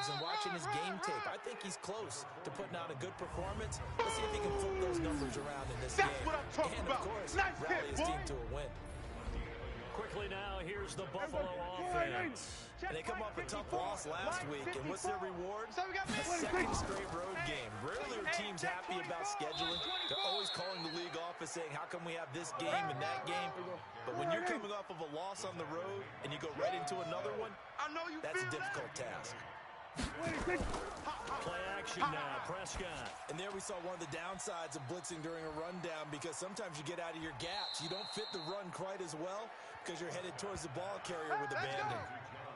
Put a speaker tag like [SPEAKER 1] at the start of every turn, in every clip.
[SPEAKER 1] numbers and watching his game tape, I think he's close to putting out a good performance. Let's see if he can flip those numbers around in this game.
[SPEAKER 2] That's what I'm talking
[SPEAKER 1] and,
[SPEAKER 2] about.
[SPEAKER 1] of course,
[SPEAKER 2] Nice
[SPEAKER 1] rally his
[SPEAKER 2] hit,
[SPEAKER 1] team to a win.
[SPEAKER 3] Quickly now, here's the Buffalo offense.
[SPEAKER 1] And they come off a tough loss last week, and what's their reward? A second straight road game. Rarely are teams happy about scheduling. They're always calling the league office saying, how come we have this game and that game? But when you're coming off of a loss on the road and you go right into another one, that's a difficult task.
[SPEAKER 3] Play action now, Prescott.
[SPEAKER 1] And there we saw one of the downsides of blitzing during a rundown, because sometimes you get out of your gaps. You don't fit the run quite as well because you're headed towards the ball carrier with abandon.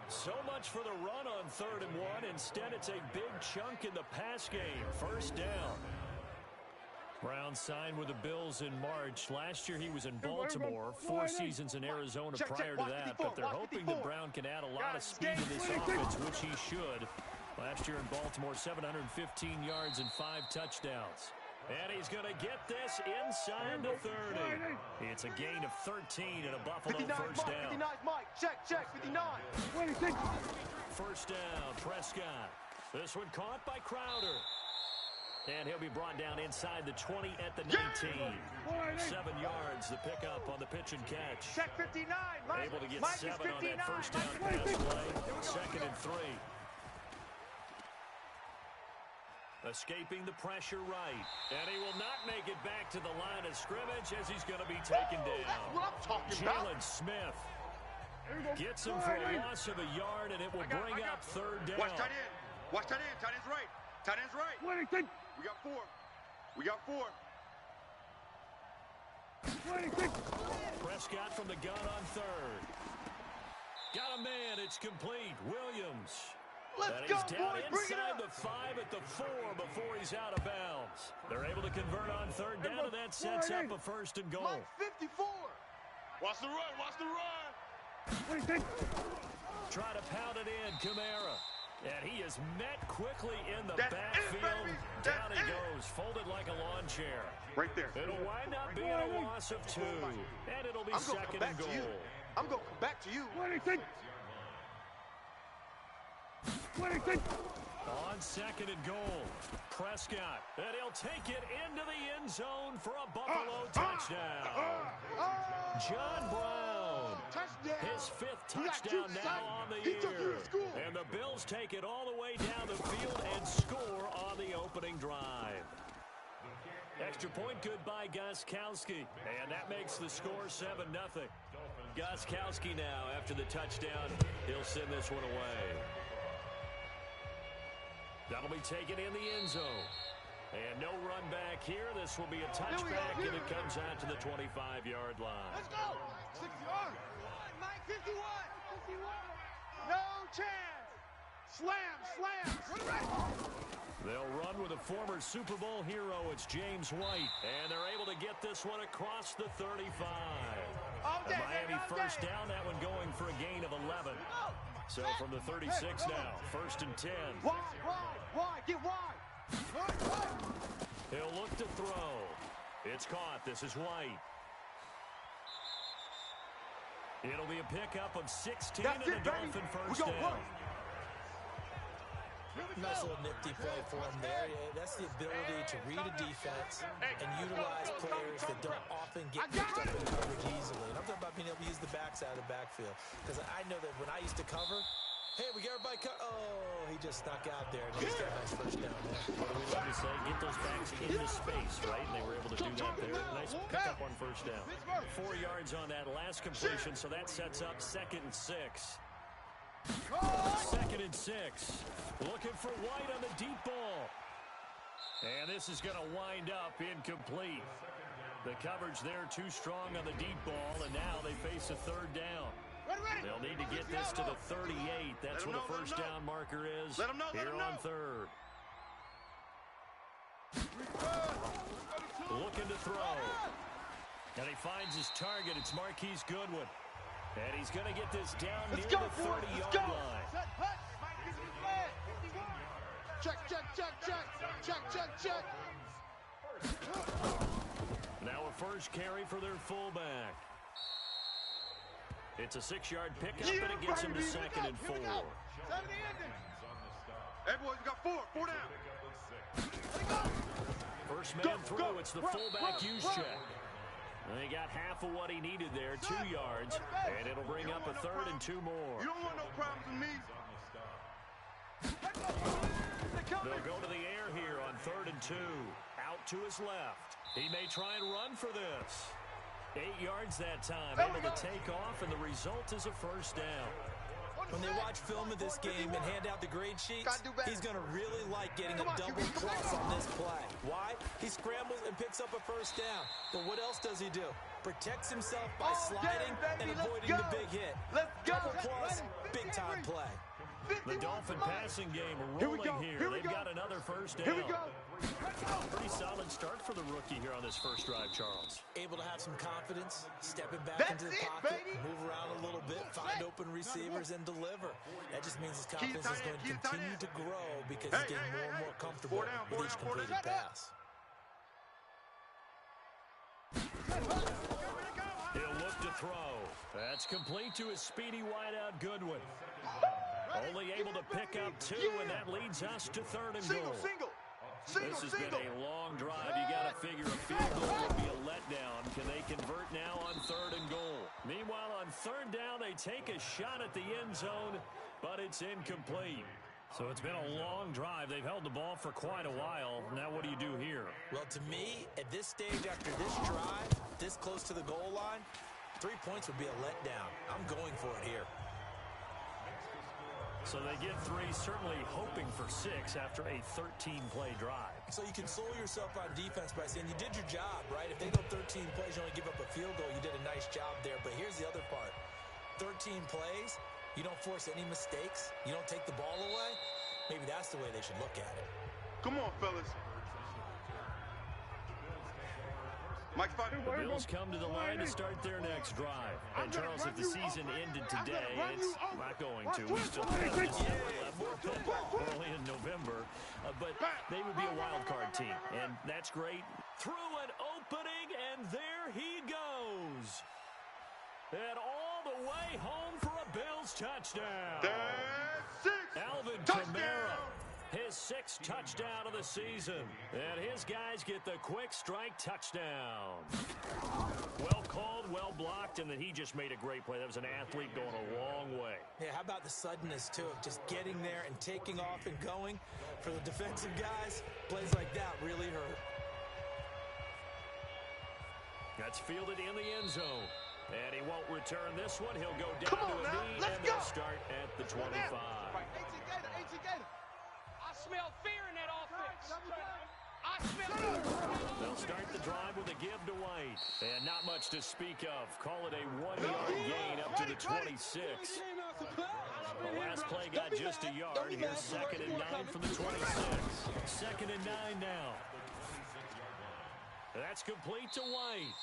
[SPEAKER 3] So much for the run on 3rd and 1. Instead, it's a big chunk in the pass game. First down. Brown signed with the Bills in March. Last year he was in Baltimore, 4 seasons in Arizona prior to that, but they're hoping that Brown can add a lot of speed to this offense, which he should. Last year in Baltimore, 715 yards and 5 touchdowns. And he's going to get this inside the 30. It's a gain of 13 and a Buffalo
[SPEAKER 2] 59,
[SPEAKER 3] first
[SPEAKER 2] Mike,
[SPEAKER 3] down.
[SPEAKER 2] 59, Mike. Check, 59.
[SPEAKER 3] First down, Prescott. This one caught by Crowder. And he'll be brought down inside the 20 at the 19. 7 yards, the pickup on the pitch and catch.
[SPEAKER 2] Check 59, Mike.
[SPEAKER 3] Able to get
[SPEAKER 2] Mike
[SPEAKER 3] 7 on that first down pass play. 2nd and 3. Escaping the pressure right. And he will not make it back to the line of scrimmage as he's going to be taken down.
[SPEAKER 2] That's what I'm talking about.
[SPEAKER 3] Jalen Smith gets him for a loss of a yard, and it will bring up 3rd down.
[SPEAKER 4] Watch tight end. Watch tight end. Tight end's right. Tight end's right. We got 4. We got 4.
[SPEAKER 3] Prescott from the gun on 3rd. Got a man. It's complete. Williams.
[SPEAKER 2] Let's
[SPEAKER 3] He's
[SPEAKER 2] go,
[SPEAKER 3] down
[SPEAKER 2] boys. Bring it
[SPEAKER 3] inside
[SPEAKER 2] up.
[SPEAKER 3] the 5 at the 4 before he's out of bounds. They're able to convert on 3rd down, and that sets up a 1st and goal.
[SPEAKER 2] Mike 54.
[SPEAKER 4] Watch the run. Watch the run.
[SPEAKER 3] Try to pound it in, Kamara. And he is met quickly in the
[SPEAKER 4] That's
[SPEAKER 3] backfield.
[SPEAKER 4] it, baby.
[SPEAKER 3] Down
[SPEAKER 4] That's
[SPEAKER 3] he
[SPEAKER 4] it.
[SPEAKER 3] goes, folded like a lawn chair.
[SPEAKER 4] Right there.
[SPEAKER 3] It'll wind up being a loss of 2. And it'll be
[SPEAKER 2] I'm gonna
[SPEAKER 3] 2nd
[SPEAKER 2] come back
[SPEAKER 3] and
[SPEAKER 2] to
[SPEAKER 3] goal.
[SPEAKER 2] you. I'm going to come back to you.
[SPEAKER 3] On 2nd and goal, Prescott. And he'll take it into the end zone for a Buffalo touchdown. John Brown.
[SPEAKER 2] Touchdown.
[SPEAKER 3] His 5th touchdown now on the year. And the Bills take it all the way down the field and score on the opening drive. Extra point good by Gostkowski. And that makes the score 7-0. Gostkowski now, after the touchdown, he'll send this one away. That'll be taken in the end zone. And no run back here. This will be a touchback, and it comes out to the 25-yard line.
[SPEAKER 2] Let's go. 61. Mike 51. No chance. Slam.
[SPEAKER 3] They'll run with a former Super Bowl hero. It's James White. And they're able to get this one across the 35. Miami first down, that one going for a gain of 11. So from the 36 now, 1st and 10.
[SPEAKER 2] Wide. Get wide.
[SPEAKER 3] He'll look to throw. It's caught. This is White. It'll be a pickup of 16 and a Dolphin first down.
[SPEAKER 1] Nice little nifty play for him there. Yeah, that's the ability to read a defense and utilize players that don't often get picked up in coverage easily. And I'm talking about being able to use the backside of the backfield. Because I know that when I used to cover, hey, we got everybody cut. Oh, he just snuck out there and he just got a nice first down there.
[SPEAKER 3] What do we love to say? Get those backs into space, right? And they were able to do that there. Nice pickup on first down. 4 yards on that last completion, so that sets up 2nd and 6. 2nd and 6. Looking for White on the deep ball. And this is going to wind up incomplete. The coverage there too strong on the deep ball, and now they face a 3rd down. They'll need to get this to the 38. That's where the first down marker is here on 3rd. Looking to throw. And he finds his target. It's Marquise Goodwin. And he's going to get this down near the 30-yard line.
[SPEAKER 2] Check.
[SPEAKER 3] Now a first carry for their fullback. It's a 6-yard pickup, and it gets him to 2nd and 4.
[SPEAKER 4] right, boys, we got 4. 4 down.
[SPEAKER 3] First man through, it's the fullback use check. And he got half of what he needed there, 2 yards, and it'll bring up a 3rd and 2 more.
[SPEAKER 4] You don't want no problems with me.
[SPEAKER 3] They'll go to the air here on 3rd and 2. Out to his left. He may try and run for this. 8 yards that time, able to take off, and the result is a first down.
[SPEAKER 1] When they watch film of this game and hand out the grade sheets, he's going to really like getting a double cross on this play. Why? He scrambles and picks up a first down. But what else does he do? Protects himself by sliding and avoiding the big hit. Double plus, big-time play.
[SPEAKER 3] The Dolphin passing game rolling here. They've got another first down. Pretty solid start for the rookie here on this first drive, Charles.
[SPEAKER 1] Able to have some confidence, stepping back into the pocket, move around a little bit, find open receivers, and deliver. That just means his confidence is going to continue to grow because he's getting more and more comfortable with each completed pass.
[SPEAKER 3] He'll look to throw. That's complete to his speedy wideout Goodwin. Only able to pick up 2, and that leads us to 3rd and goal. This has been a long drive. You got to figure a field goal would be a letdown. Can they convert now on 3rd and goal? Meanwhile, on 3rd down, they take a shot at the end zone, but it's incomplete. So it's been a long drive. They've held the ball for quite a while. Now what do you do here?
[SPEAKER 1] Well, to me, at this stage after this drive, this close to the goal line, 3 points would be a letdown. I'm going for it here.
[SPEAKER 3] So they get 3, certainly hoping for 6 after a 13-play drive.
[SPEAKER 1] So you console yourself on defense by saying you did your job, right? If they go 13 plays, you only give up a field goal, you did a nice job there. But here's the other part. 13 plays, you don't force any mistakes, you don't take the ball away. Maybe that's the way they should look at it.
[SPEAKER 4] Come on, fellas. Mike,
[SPEAKER 3] the Bills come to the line to start their next drive. And Charles, if the season ended today, it's not going to. We still have early in November, but they would be a wild card team, and that's great. Through an opening, and there he goes. And all the way home for a Bills touchdown.
[SPEAKER 4] That's 6.
[SPEAKER 3] Alvin Kamara. His 6th touchdown of the season. And his guys get the quick strike touchdown. Well called, well blocked, and then he just made a great play. That was an athlete going a long way.
[SPEAKER 1] Yeah, how about the suddenness, too, of just getting there and taking off and going? For the defensive guys, plays like that really hurt.
[SPEAKER 3] That's fielded in the end zone. And he won't return this one. He'll go down to a knee, and they'll start at the 25.
[SPEAKER 5] I smell fear in that offense. I smell
[SPEAKER 3] They'll start the drive with a give to White. And not much to speak of. Call it a 1-yard gain up to the 26. The last play got just a yard. Here's 2nd and 9 from the 26. 2nd and 9 now. That's complete to White.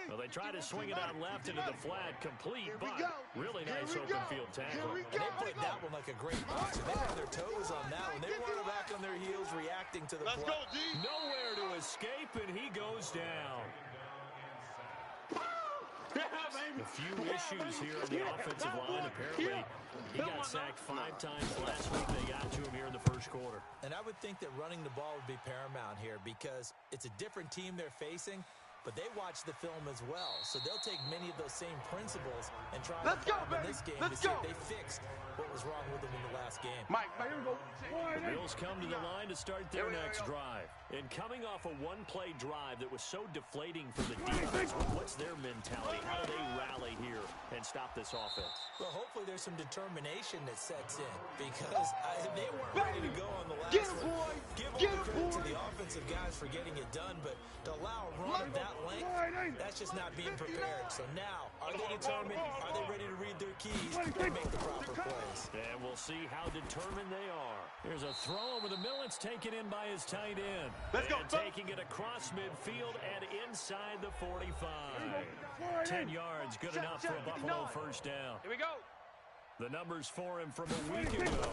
[SPEAKER 3] Well, they try to swing it out left into the flat, complete, but really nice open field tackle.
[SPEAKER 1] And they played that one like a great boxer. They were on their toes on that one. They were back on their heels reacting to the play.
[SPEAKER 4] Let's go, D.
[SPEAKER 3] Nowhere to escape, and he goes down. A few issues here on the offensive line. Apparently, he got sacked 5 times last week. They got to him here in the first quarter.
[SPEAKER 1] And I would think that running the ball would be paramount here because it's a different team they're facing, but they watch the film as well. So they'll take many of those same principles and try to apply them in this game to see if they fixed what was wrong with them in the last game.
[SPEAKER 4] Mike,
[SPEAKER 3] The Bills come to the line to start their next drive. And coming off a 1-play drive that was so deflating for the defense, what's their mentality? How do they rally here and stop this offense?
[SPEAKER 1] Well, hopefully there's some determination that sets in because they weren't ready to go on the last one. Give all the credit to the offensive guys for getting it done, but to allow a run of that length, that's just not being prepared. So now, are they determined? Are they ready to read their keys and make the proper plays?
[SPEAKER 3] And we'll see how determined they are. Here's a throw over the middle. It's taken in by his tight end.
[SPEAKER 4] Let's go.
[SPEAKER 3] And taking it across midfield and inside the 45. 10 yards, good enough for a Buffalo first down.
[SPEAKER 5] Here we go.
[SPEAKER 3] The numbers for him from a week ago.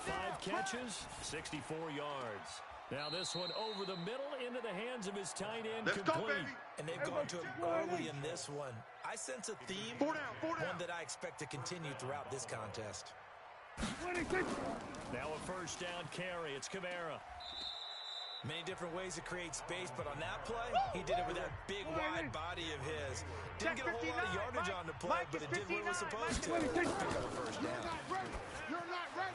[SPEAKER 3] 5 catches, 64 yards. Now this one over the middle into the hands of his tight end,
[SPEAKER 4] Let's
[SPEAKER 3] complete.
[SPEAKER 4] go, baby.
[SPEAKER 1] And they've gone to him early in this one. I sense a theme,
[SPEAKER 4] 4 down, 4 down.
[SPEAKER 1] one that I expect to continue throughout this contest.
[SPEAKER 3] Now a first down carry. It's Kamara.
[SPEAKER 1] Many different ways to create space, but on that play, he did it with that big, wide body of his. Didn't get a whole lot of yardage on the play, but it did what it was supposed to. Pick up a first down.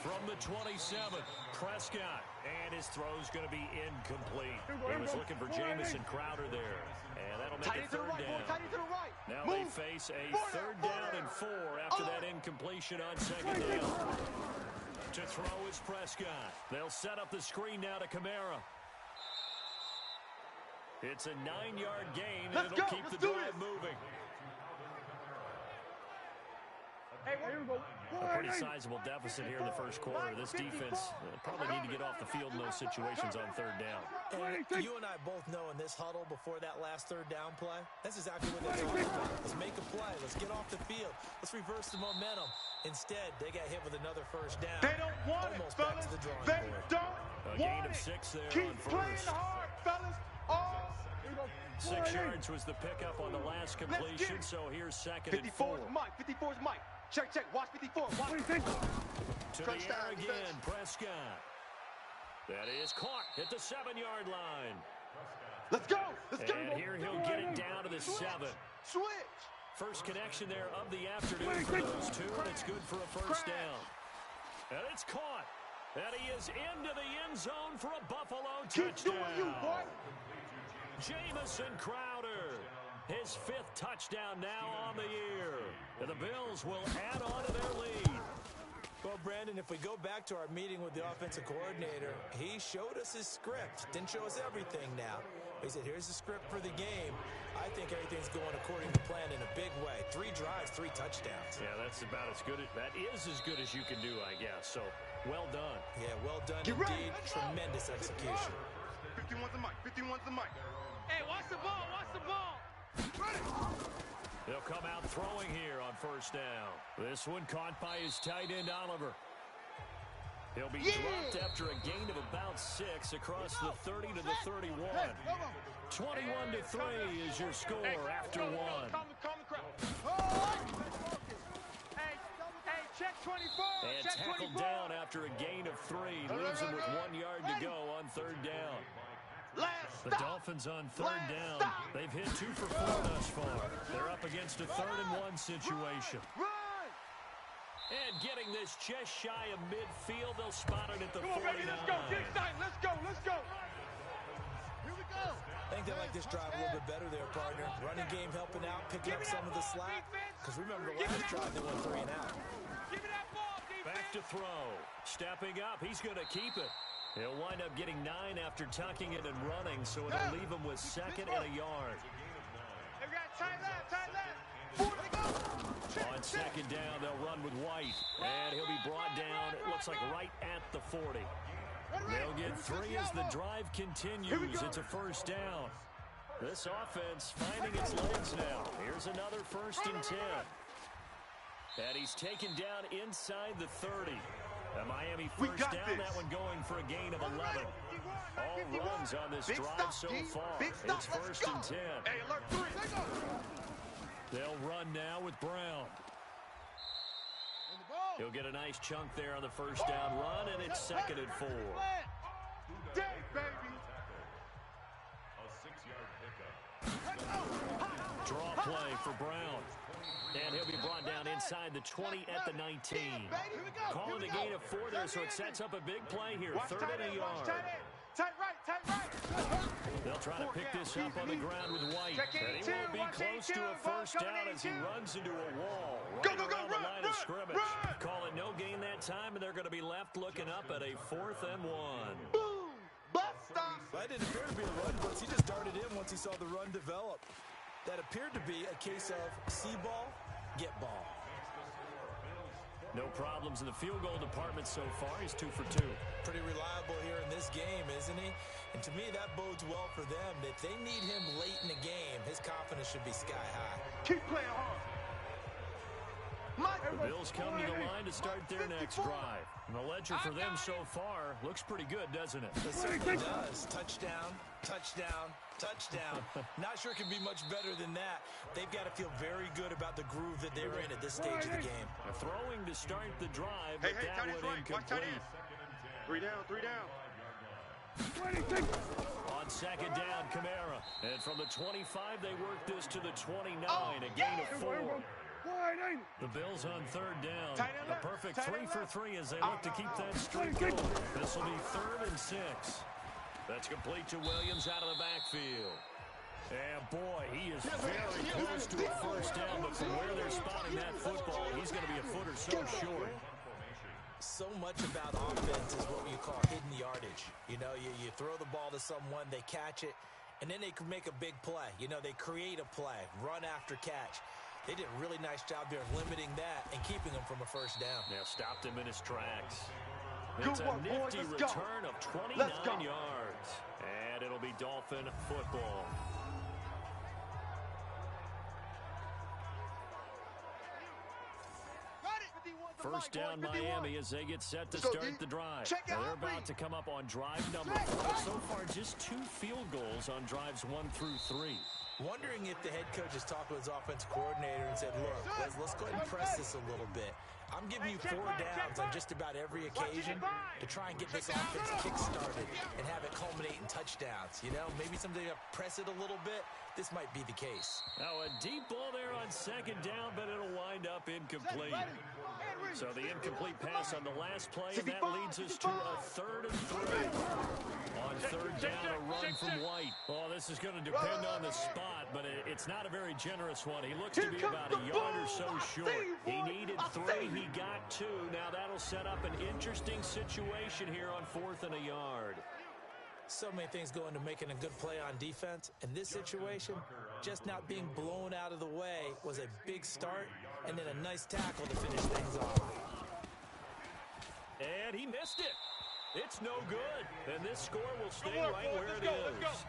[SPEAKER 3] From the 27, Prescott. And his throw's going to be incomplete. He was looking for Jamison Crowder there. And that'll make it third down. Now they face a third down and 4 after that incompletion on second down. To throw is Prescott. They'll set up the screen now to Kamara. It's a 9-yard gain, and it'll keep the drive moving. A pretty sizable deficit here in the first quarter. This defense probably need to get off the field in those situations on third down.
[SPEAKER 1] And you and I both know in this huddle before that last third down play, that's exactly what they're talking about. Let's make a play. Let's get off the field. Let's reverse the momentum. Instead, they got hit with another first down.
[SPEAKER 2] They don't want it, fellas. They don't
[SPEAKER 3] want it. A gain
[SPEAKER 2] of
[SPEAKER 3] 6 there
[SPEAKER 2] Keep
[SPEAKER 3] on first.
[SPEAKER 2] playing hard, fellas.
[SPEAKER 3] 6 yards was the pickup on the last completion, so here's second and 4.
[SPEAKER 2] 54 is Mike. 54 is Mike. Check. Watch 54. Watch.
[SPEAKER 3] To the air again, Prescott. That is caught at the 7-yard line.
[SPEAKER 2] Let's go.
[SPEAKER 3] And here he'll get it down to the 7.
[SPEAKER 2] Switch.
[SPEAKER 3] First connection there of the afternoon for those two, and it's good for a first down. And it's caught. And he is into the end zone for a Buffalo touchdown.
[SPEAKER 2] Keep doing you, boy.
[SPEAKER 3] Jamison Crowder. His 5th touchdown now on the year. And the Bills will add on to their lead.
[SPEAKER 1] Well, Brandon, if we go back to our meeting with the offensive coordinator, he showed us his script. Didn't show us everything now. He said, here's the script for the game. I think everything's going according to plan in a big way. 3 drives, 3 touchdowns.
[SPEAKER 3] Yeah, that's about as good. That is as good as you can do, I guess. So, well done.
[SPEAKER 1] Yeah, well done indeed. Tremendous execution.
[SPEAKER 4] 51's the mic. 51's the mic.
[SPEAKER 5] Hey, watch the ball. Watch the ball.
[SPEAKER 3] They'll come out throwing here on first down. This one caught by his tight end, Oliver. He'll be dropped after a gain of about 6 across the 30 to the 31. 21-3 is your score after 1.
[SPEAKER 5] Calm the crowd. Hey, check 24.
[SPEAKER 3] And
[SPEAKER 5] check
[SPEAKER 3] tackled
[SPEAKER 5] 24.
[SPEAKER 3] down after a gain of 3. Leaves him with 1 yard to go on third down. The Dolphins on third down. They've hit 2 for 4 thus far. They're up against a 3rd and 1 situation. And getting this just shy of midfield, they'll spot it at the 49.
[SPEAKER 2] Baby, let's go. Get excited. Let's go. Here we go.
[SPEAKER 1] I think they like this drive a little bit better there, partner. Running game helping out, picking up some of the slack. Because remember, the last drive they went 3 and out.
[SPEAKER 5] Give me that ball, defense.
[SPEAKER 3] Back to throw. Stepping up. He's going to keep it. He'll wind up getting 9 after tucking it and running, so it'll leave him with 2nd and a yard.
[SPEAKER 5] They got tight left.
[SPEAKER 3] On second down, they'll run with White. And he'll be brought down, it looks like right at the 40. They'll get 3 as the drive continues. It's a first down. This offense finding its legs now. Here's another 1st and 10. And he's taken down inside the 30. And Miami first down, that one going for a gain of 11. All runs on this drive so far. It's 1st and 10.
[SPEAKER 2] Hey, alert 3.
[SPEAKER 3] They'll run now with Brown. He'll get a nice chunk there on the first down run, and it's 2nd and 4.
[SPEAKER 2] Day, baby.
[SPEAKER 3] Draw play for Brown. And he'll be brought down inside the 20 at the 19. Calling the gain of 4 there, so it sets up a big play here. 3rd and a yard.
[SPEAKER 2] Tight right.
[SPEAKER 3] They'll try to pick this up on the ground with White. And he won't be close to a first down as he runs into a wall right around the line of scrimmage. Call it no gain that time, and they're going to be left looking up at a 4th and 1.
[SPEAKER 2] Boom. Bust stop.
[SPEAKER 1] That didn't appear to be a run blitz. He just darted in once he saw the run develop. That appeared to be a case of see ball, get ball.
[SPEAKER 3] No problems in the field goal department so far. He's 2 for 2.
[SPEAKER 1] Pretty reliable here in this game, isn't he? And to me, that bodes well for them. If they need him late in the game, his confidence should be sky high.
[SPEAKER 2] Keep playing hard.
[SPEAKER 3] The Bills come to the line to start their next drive. And the ledger for them so far looks pretty good, doesn't it?
[SPEAKER 1] It certainly does. Touchdown, touchdown, touchdown. Not sure it can be much better than that. They've got to feel very good about the groove that they're in at this stage of the game.
[SPEAKER 3] Throwing to start the drive, but that one incomplete.
[SPEAKER 4] Three down.
[SPEAKER 3] On second down, Kamara. And from the 25, they work this to the 29, a gain of 4. The Bills on third down. A perfect 3 for 3 as they look to keep that streak going. This will be 3rd and 6. That's complete to Williams out of the backfield. And boy, he is very close to a first down, but from where they're spotting that football, he's going to be a foot or so short.
[SPEAKER 1] So much about offense is what you call hidden yardage. You know, you throw the ball to someone, they catch it, and then they can make a big play. You know, they create a play, run after catch. They did a really nice job there of limiting that and keeping him from a first down.
[SPEAKER 3] Now stopped him in his tracks. It's a nifty return of 29 yards. And it'll be Dolphin football. First down Miami as they get set to start the drive. Now they're about to come up on drive number 4. So far, just 2 field goals on drives 1 through 3.
[SPEAKER 1] Wondering if the head coach has talked with his offensive coordinator and said, look, let's go ahead and press this a little bit. I'm giving you 4 downs on just about every occasion to try and get this offense kick-started and have it culminate in touchdowns. You know, maybe someday press it a little bit. This might be the case.
[SPEAKER 3] Now a deep ball there on second down, but it'll wind up incomplete. So the incomplete pass on the last play, and that leads us to a 3rd and 3. On third down, a run from White. Oh, this is going to depend on the spot, but it's not a very generous one. He looks to be about a yard or so short. He needed 3. He got 2. Now that'll set up an interesting situation here on 4th and a yard.
[SPEAKER 1] So many things go into making a good play on defense. In this situation, just not being blown out of the way was a big start, and then a nice tackle to finish things off.
[SPEAKER 3] And he missed it. It's no good. And this score will stay right where it is.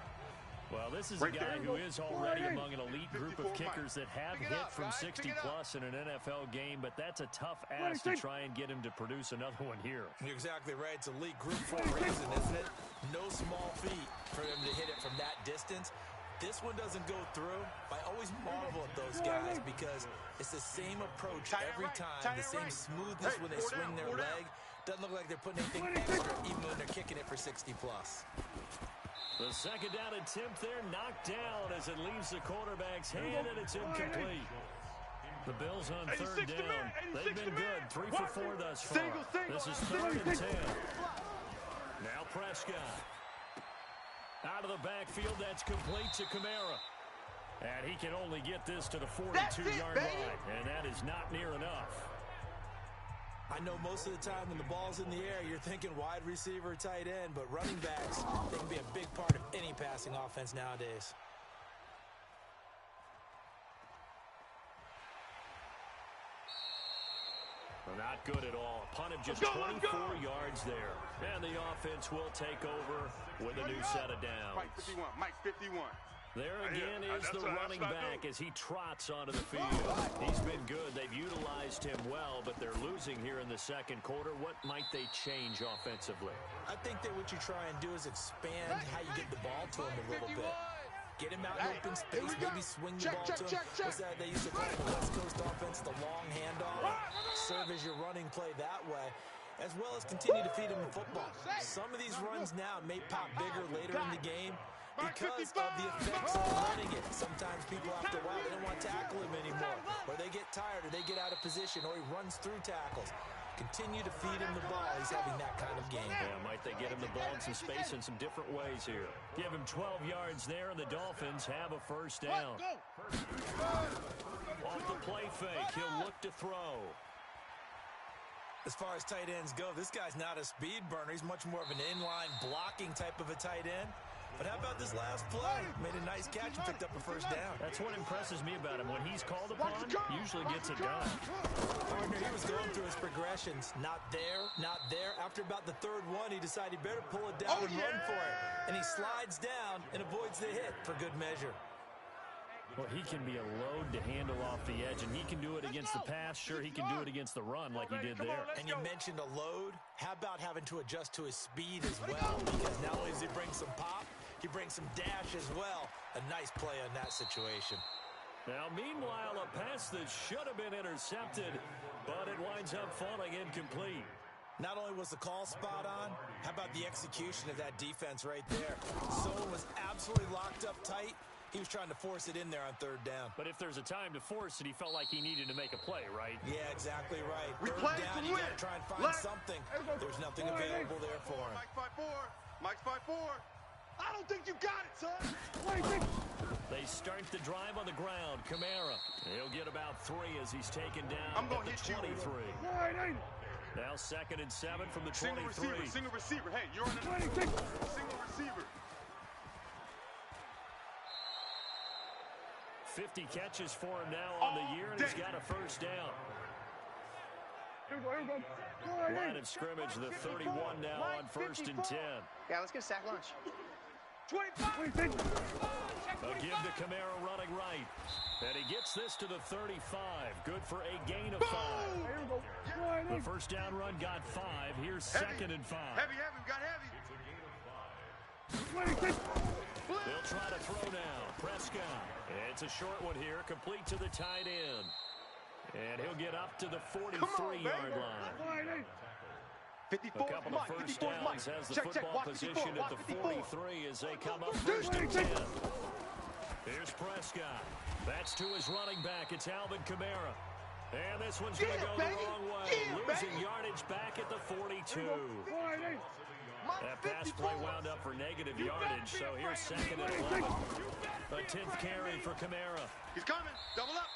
[SPEAKER 3] Well, this is a guy who is already among an elite group of kickers that have hit from 60-plus in an NFL game, but that's a tough ask to try and get him to produce another one here.
[SPEAKER 1] You're exactly right. It's elite group for a reason, isn't it? No small feat for him to hit it from that distance. This one doesn't go through. I always marvel at those guys because it's the same approach every time, the same smoothness when they swing their leg. Doesn't look like they're putting anything extra, even when they're kicking it for 60-plus.
[SPEAKER 3] The second down attempt there knocked down as it leaves the quarterback's hand, and it's incomplete. The Bills on third down. They've been good. 3 for 4 thus far. This is 3rd and 10. Now Prescott. Out of the backfield, that's complete to Kamara. And he can only get this to the 42-yard line, and that is not near enough.
[SPEAKER 1] I know most of the time when the ball's in the air, you're thinking wide receiver, tight end, but running backs, they can be a big part of any passing offense nowadays.
[SPEAKER 3] Well, not good at all. A punt of just 24 yards there. And the offense will take over with a new set of downs.
[SPEAKER 4] Mike 51.
[SPEAKER 3] There again is the running back as he trots onto the field. He's been good. They've utilized him well, but they're losing here in the second quarter. What might they change offensively?
[SPEAKER 1] I think that what you try and do is expand how you get the ball to him a little bit. Get him out in open space, maybe swing the ball to him. What's that they used to call the West Coast offense, the long handoff. Serve as your running play that way, as well as continue to feed him the football. Some of these runs now may pop bigger later in the game because of the effects of running it. Sometimes people after a while, they don't want to tackle him anymore, or they get tired, or they get out of position, or he runs through tackles. Continue to feed him the ball. He's having that kind of game.
[SPEAKER 3] Yeah, might they get him the ball in some space in some different ways here. Give him 12 yards there, and the Dolphins have a first down. Off the play fake, he'll look to throw.
[SPEAKER 1] As far as tight ends go, this guy's not a speed burner. He's much more of an inline blocking type of a tight end. But how about this last play? Made a nice catch and picked up a first down.
[SPEAKER 3] That's what impresses me about him. When he's called upon, usually gets it done.
[SPEAKER 1] Partner, he was going through his progressions. Not there, not there. After about the third one, he decided he better pull it down and run for it. And he slides down and avoids the hit for good measure.
[SPEAKER 3] Well, he can be a load to handle off the edge, and he can do it against the pass. Sure, he can do it against the run like he did there.
[SPEAKER 1] And you mentioned a load. How about having to adjust to his speed as well? Because not only does he bring some pop, he brings some dash as well. A nice play on that situation.
[SPEAKER 3] Now, meanwhile, a pass that should have been intercepted, but it winds up falling incomplete.
[SPEAKER 1] Not only was the call spot on, how about the execution of that defense right there? Someone was absolutely locked up tight. He was trying to force it in there on third down.
[SPEAKER 3] But if there's a time to force it, he felt like he needed to make a play, right?
[SPEAKER 1] Yeah, exactly right.
[SPEAKER 4] We
[SPEAKER 1] Third down, you got to try and find something. There's nothing available there for him.
[SPEAKER 4] Mike 5-4. Mike's 5-4.
[SPEAKER 2] I don't think you got it, son.
[SPEAKER 3] They start the drive on the ground. Kamara. He'll get about 3 as he's taken down
[SPEAKER 4] I'm gonna
[SPEAKER 3] at the
[SPEAKER 4] hit
[SPEAKER 3] 23.
[SPEAKER 2] You.
[SPEAKER 3] Now 2nd and 7 from the 23.
[SPEAKER 4] Single receiver. Hey, you're on a single receiver.
[SPEAKER 3] 50 catches for him now on the year, and he's got a first down. Line of scrimmage, the 31 now on 1st and 10.
[SPEAKER 6] Yeah, let's get a sack lunch.
[SPEAKER 2] 25.
[SPEAKER 3] A give to Kamara running right. And he gets this to the 35. Good for a gain of 5. The first down run got 5. Here's 2nd and 5.
[SPEAKER 4] Heavy, got heavy.
[SPEAKER 3] They'll try to throw now. Prescott. It's a short one here, complete to the tight end. And he'll get up to the 43-yard line.
[SPEAKER 4] 54.
[SPEAKER 3] A couple of first downs has the football position at the 43 as they come up 1st and 10. Here's Prescott. That's to his running back. It's Alvin Kamara. And this one's going to go the wrong way. Losing yardage back at the 42. That pass play wound up for negative yardage, so here's 2nd and 11. A 10th carry for Kamara.
[SPEAKER 4] He's coming. Double up.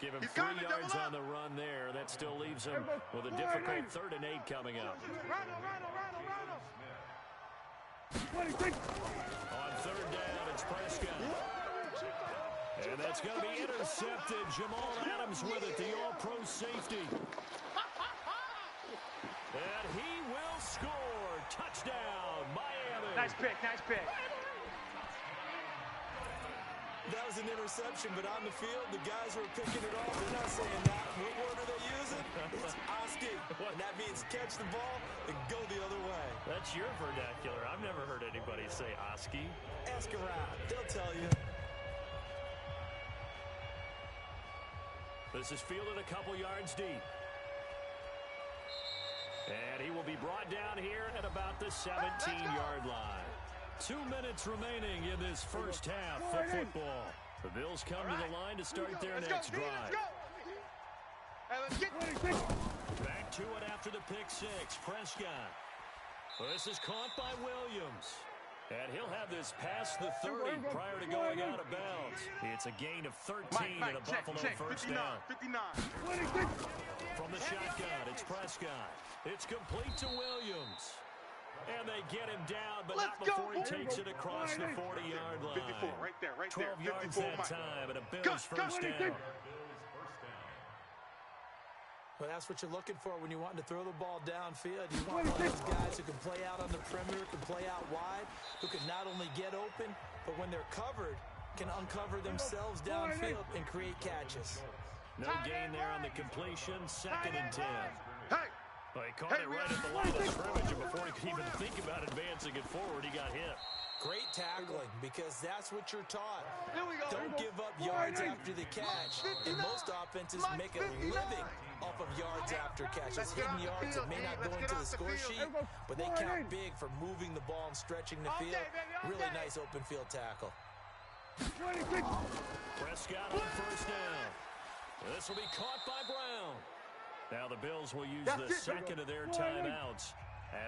[SPEAKER 3] Give him 3 yards on the run there. That still leaves him with a difficult 3rd and 8 coming up. On 3rd down, it's Prescott. And that's going to be intercepted. Jamal Adams with it, the all-pro safety. And he will score. Touchdown, Miami.
[SPEAKER 6] Nice pick.
[SPEAKER 1] That was an interception, but on the field, the guys who are picking it off, they're not saying that. What word are they using? It's Oski. And that means catch the ball and go the other way.
[SPEAKER 3] That's your vernacular. I've never heard anybody say Oski.
[SPEAKER 1] Ask around. They'll tell you.
[SPEAKER 3] This is fielded a couple yards deep. And he will be brought down here at about the 17-yard line. 2 minutes remaining in this first half of football. The Bills come to the line to start their next drive. Back to it after the pick 6. Prescott. This is caught by Williams. And he'll have this past the 30 prior to going out of bounds. It's a gain of 13 and a Buffalo first down.
[SPEAKER 4] 59.
[SPEAKER 3] From the shotgun, it's Prescott. It's complete to Williams. And they get him down, but not before he takes it across the 40-yard line.
[SPEAKER 4] 54, right there.
[SPEAKER 3] 12 yards that time, and a Bills first down.
[SPEAKER 1] Well, that's what you're looking for when you want to throw the ball downfield. You want one of those guys who can play out on the perimeter, can play out wide, who can not only get open, but when they're covered, can uncover themselves downfield and create catches.
[SPEAKER 3] No gain there on the completion, 2nd and 10.
[SPEAKER 4] Hey!
[SPEAKER 3] Well, he caught it right at the line of scrimmage, and before he could even think about advancing it forward, he got hit.
[SPEAKER 1] Great tackling, because that's what you're taught. Don't give up yards after the catch. And most offenses make a living off of yards after catches. Hidden yards that may not go into the score sheet, but they count big for moving the ball and stretching the field. Really nice open field tackle.
[SPEAKER 3] Prescott on first down. This will be caught by Brown. Now the Bills will use the 2nd of their timeouts,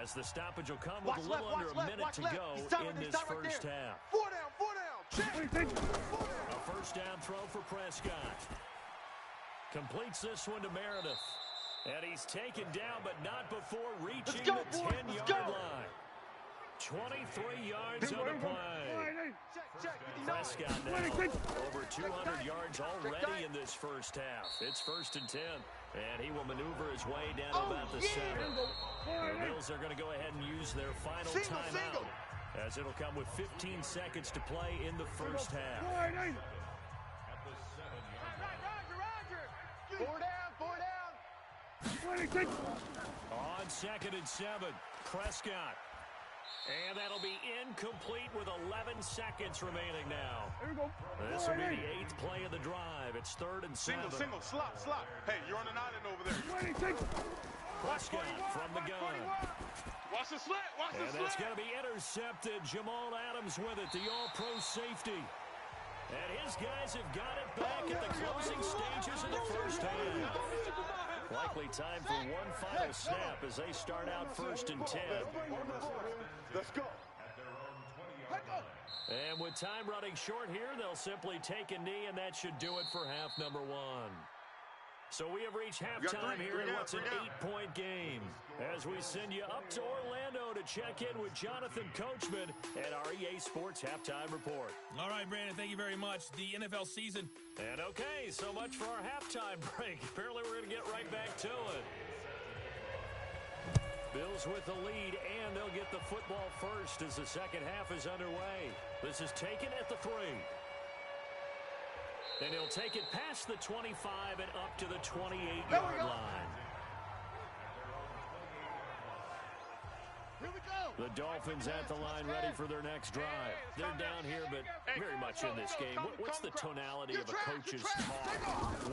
[SPEAKER 3] as the stoppage will come with a little under a minute to go in this first half.
[SPEAKER 2] 4 down. Check.
[SPEAKER 3] A first down throw for Prescott. Completes this one to Meredith. And he's taken down, but not before reaching the 10-yard line. 23 yards on the play. Prescott now over 200 yards already in this first half. It's 1st and 10, and he will maneuver his way down to about the center. The Bills are going to go ahead and use their final timeout, as it'll come with 15 seconds to play in the first half.
[SPEAKER 2] Four down, four down.
[SPEAKER 3] On 2nd and 7, Prescott. And that'll be incomplete with 11 seconds remaining now.
[SPEAKER 2] Here we go.
[SPEAKER 3] This will be the 8th play of the drive. It's 3rd and 7.
[SPEAKER 4] Single, slop. Hey, you're on an island over there.
[SPEAKER 3] Prescott from the gun.
[SPEAKER 2] Watch the slant, watch the
[SPEAKER 3] And
[SPEAKER 2] slant.
[SPEAKER 3] that's going to be intercepted. Jamal Adams with it, the all-pro safety. And his guys have got it back at the closing stages of the first half. Likely time for one final snap as they start out 1st and 10.
[SPEAKER 4] Let's go.
[SPEAKER 3] And with time running short here, they'll simply take a knee, and that should do it for half number 1. So we have reached halftime here in what's an 8-point game. As we send you up to Orlando to check in with Jonathan Coachman at our EA Sports Halftime Report.
[SPEAKER 6] All right, Brandon, thank you very much. The NFL season.
[SPEAKER 3] And okay, so much for our halftime break. Apparently we're going to get right back to it. Bills with the lead, and they'll get the football first as the second half is underway. This is taken at the 3. And he'll take it past the 25 and up to the 28-yard line.
[SPEAKER 2] Here we go.
[SPEAKER 3] The Dolphins at the line ready for their next drive. They're down here, but very much in this game. What's the tonality of a coach's talk